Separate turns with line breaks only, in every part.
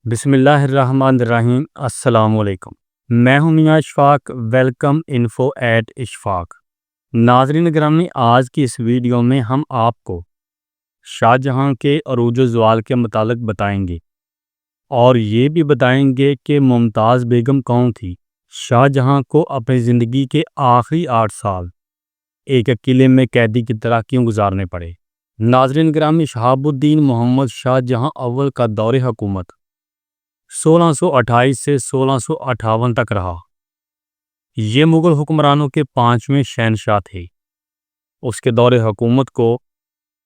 بسم اللہ الرحمن الرحیم۔ السلام علیکم، میں ہوں Mian Ashfaq. Welcome info at Ashfaq. ناظرین گرامی، آج کی اس ویڈیو میں ہم آپ کو شاہ جہاں کے عروج و زوال کے متعلق بتائیں گے اور یہ بھی بتائیں گے کہ ممتاز بیگم کون تھی۔ شاہ جہاں کو اپنی زندگی کے آخری 8 سال ایک قلعے میں قیدی کی طرح کیوں گزارنے پڑے۔ ناظرین گرامی، شہاب الدین محمد شاہ جہاں اول کا دور حکومت 1628 سے 1658 تک رہا۔ یہ مغل حکمرانوں کے 5ویں شہنشاہ تھے۔ اس کے دور حکومت کو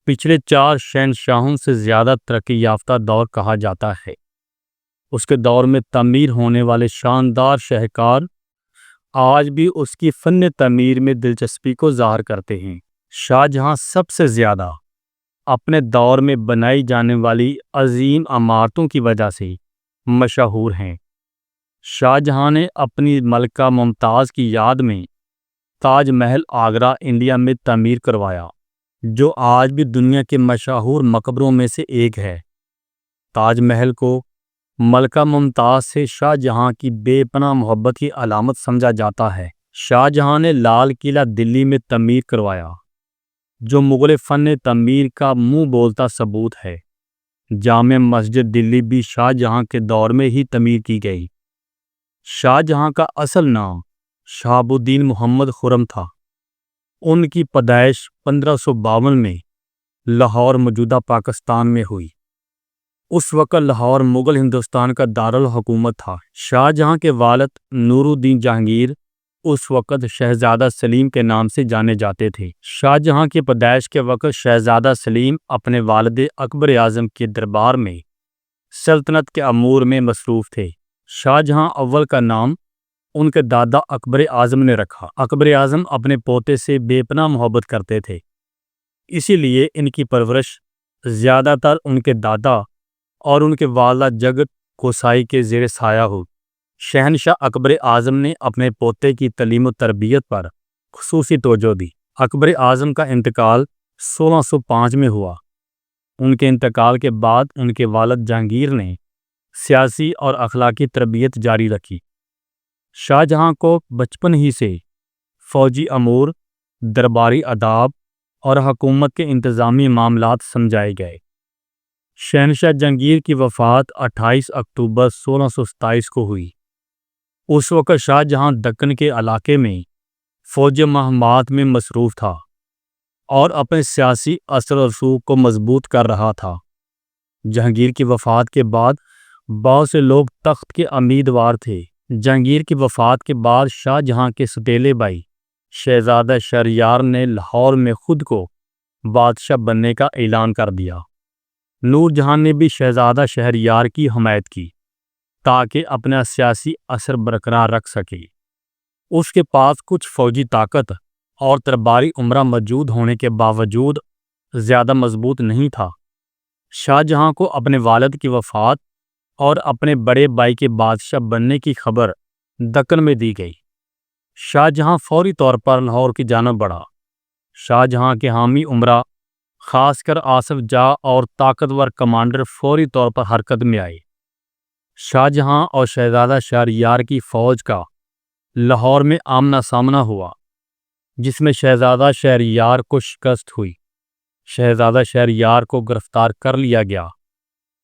پچھلے 4 شہنشاہوں سے زیادہ ترقی یافتہ دور کہا جاتا ہے۔ اس کے دور میں تعمیر ہونے والے شاندار شاہکار آج بھی اس کی فن تعمیر میں دلچسپی کو ظاہر کرتے ہیں۔ شاہ جہاں سب سے زیادہ اپنے دور میں بنائی جانے والی عظیم عمارتوں کی وجہ سے مشہور ہیں۔ شاہ جہاں نے اپنی ملکہ ممتاز کی یاد میں تاج محل آگرہ انڈیا میں تعمیر کروایا، جو آج بھی دنیا کے مشہور مقبروں میں سے ایک ہے۔ تاج محل کو ملکہ ممتاز سے شاہ جہاں کی بے پناہ محبت کی علامت سمجھا جاتا ہے۔ شاہ جہاں نے لال قلعہ دلی میں تعمیر کروایا، جو مغل فن تعمیر کا منہ بولتا ثبوت ہے۔ جامع مسجد دلی بھی شاہ جہاں کے دور میں ہی تعمیر کی گئی۔ شاہ جہاں کا اصل نام شہاب الدین محمد خرم تھا۔ ان کی پیدائش 1552 میں لاہور موجودہ پاکستان میں ہوئی۔ اس وقت لاہور مغل ہندوستان کا دارالحکومت تھا۔ شاہ جہاں کے والد نور الدین جہانگیر اس وقت شہزادہ سلیم کے نام سے جانے جاتے تھے۔ شاہ جہاں کی پیدائش کے وقت شہزادہ سلیم اپنے والد اکبر اعظم کے دربار میں سلطنت کے امور میں مصروف تھے۔ شاہ جہاں اول کا نام ان کے دادا اکبر اعظم نے رکھا۔ اکبر اعظم اپنے پوتے سے بے پناہ محبت کرتے تھے، اسی لیے ان کی پرورش زیادہ تر ان کے دادا اور ان کے والدہ جگت گوسائی کے زیر سایہ ہو۔ شہنشاہ اکبر اعظم نے اپنے پوتے کی تعلیم و تربیت پر خصوصی توجہ دی۔ اکبر اعظم کا انتقال 1605 میں ہوا۔ ان کے انتقال کے بعد ان کے والد جہانگیر نے سیاسی اور اخلاقی تربیت جاری رکھی۔ شاہ جہاں کو بچپن ہی سے فوجی امور، درباری آداب اور حکومت کے انتظامی معاملات سمجھائے گئے۔ شہنشاہ جہانگیر کی وفات 28 اکتوبر 1627 کو ہوئی۔ اس وقت شاہ جہاں دکن کے علاقے میں فوجی مہمات میں مصروف تھا اور اپنے سیاسی اثر و رسوخ کو مضبوط کر رہا تھا۔ جہانگیر کی وفات کے بعد بہت سے لوگ تخت کے امیدوار تھے۔ جہانگیر کی وفات کے بعد شاہ جہاں کے سوتیلے بھائی شہزادہ شہریار نے لاہور میں خود کو بادشاہ بننے کا اعلان کر دیا۔ نور جہاں نے بھی شہزادہ شہریار کی حمایت کی تاکہ اپنا سیاسی اثر برقرار رکھ سکے۔ اس کے پاس کچھ فوجی طاقت اور درباری امرا موجود ہونے کے باوجود زیادہ مضبوط نہیں تھا۔ شاہ جہاں کو اپنے والد کی وفات اور اپنے بڑے بھائی کے بادشاہ بننے کی خبر دکن میں دی گئی۔ شاہ جہاں فوری طور پر لاہور کی جانب بڑھا۔ شاہ جہاں کے حامی امرا، خاص کر آصف جاہ اور طاقتور کمانڈر فوری طور پر حرکت میں آئے۔ شاہ جہاں اور شہزادہ شہریار کی فوج کا لاہور میں آمنا سامنا ہوا، جس میں شہزادہ شہریار کو شکست ہوئی۔ شہزادہ شہریار کو گرفتار کر لیا گیا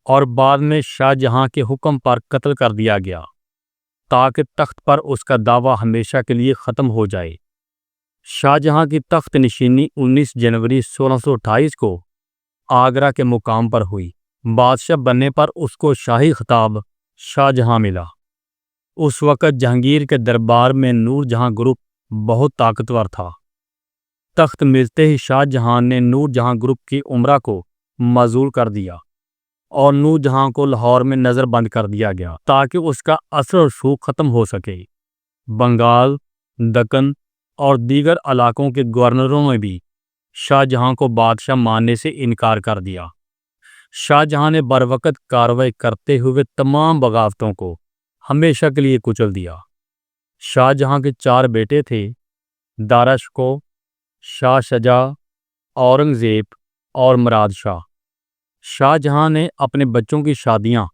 اور بعد میں شاہ جہاں کے حکم پر قتل کر دیا گیا تاکہ تخت پر اس کا دعویٰ ہمیشہ کے لیے ختم ہو جائے۔ شاہ جہاں کی تخت نشینی 19 جنوری 1628 کو آگرہ کے مقام پر ہوئی۔ بادشاہ بننے پر اس کو شاہی خطاب شاہ جہاں ملا۔ اس وقت جہانگیر کے دربار میں نور جہاں گروپ بہت طاقتور تھا۔ تخت ملتے ہی شاہ جہاں نے نور جہاں گروپ کی امرا کو معزول کر دیا اور نور جہاں کو لاہور میں نظر بند کر دیا گیا تاکہ اس کا اثر و رسوخ ختم ہو سکے۔ بنگال، دکن اور دیگر علاقوں کے گورنروں نے بھی شاہ جہاں کو بادشاہ ماننے سے انکار کر دیا۔ شاہ جہاں نے بروقت کارروائی کرتے ہوئے تمام بغاوتوں کو ہمیشہ کے لیے کچل دیا۔ شاہ جہاں کے 4 بیٹے تھے: دارا شکوہ، شاہ شجاع، اورنگزیب اور مراد شاہ۔ شاہ جہاں نے اپنے بچوں کی شادیاں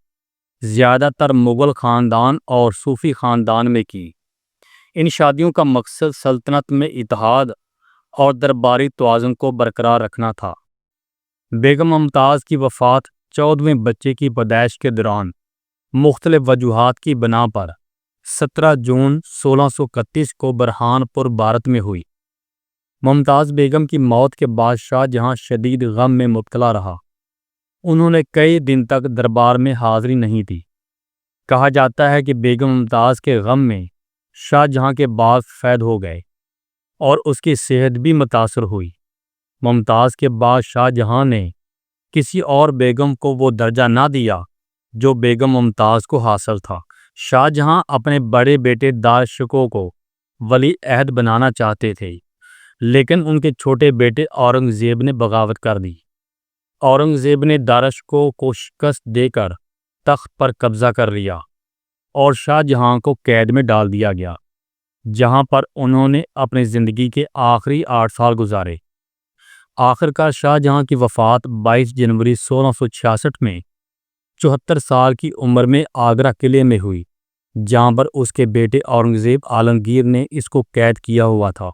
زیادہ تر مغل خاندان اور صوفی خاندان میں کی۔ ان شادیوں کا مقصد سلطنت میں اتحاد اور درباری توازن کو برقرار رکھنا تھا۔ بیگم ممتاز کی وفات 14ویں بچے کی پیدائش کے دوران مختلف وجوہات کی بنا پر 17 جون 1631 کو برہان پور بھارت میں ہوئی۔ ممتاز بیگم کی موت کے بعد شاہ جہاں شدید غم میں مبتلا رہا۔ انہوں نے کئی دن تک دربار میں حاضری نہیں دی۔ کہا جاتا ہے کہ بیگم ممتاز کے غم میں شاہ جہاں کے باز فید ہو گئے اور اس کی صحت بھی متاثر ہوئی۔ ممتاز کے بعد شاہ جہاں نے کسی اور بیگم کو وہ درجہ نہ دیا جو بیگم ممتاز کو حاصل تھا۔ شاہ جہاں اپنے بڑے بیٹے داراشکوہ کو ولی عہد بنانا چاہتے تھے، لیکن ان کے چھوٹے بیٹے اورنگزیب نے بغاوت کر دی۔ اورنگزیب نے داراشکوہ کو شکست دے کر تخت پر قبضہ کر لیا اور شاہ جہاں کو قید میں ڈال دیا گیا، جہاں پر انہوں نے اپنی زندگی کے آخری 8 سال گزارے۔ آخرکار شاہ جہاں کی وفات 22 جنوری 1666 میں 74 سال کی عمر میں آگرہ قلعے میں ہوئی، جہاں پر اس کے بیٹے اورنگزیب عالمگیر نے اس کو قید کیا ہوا تھا۔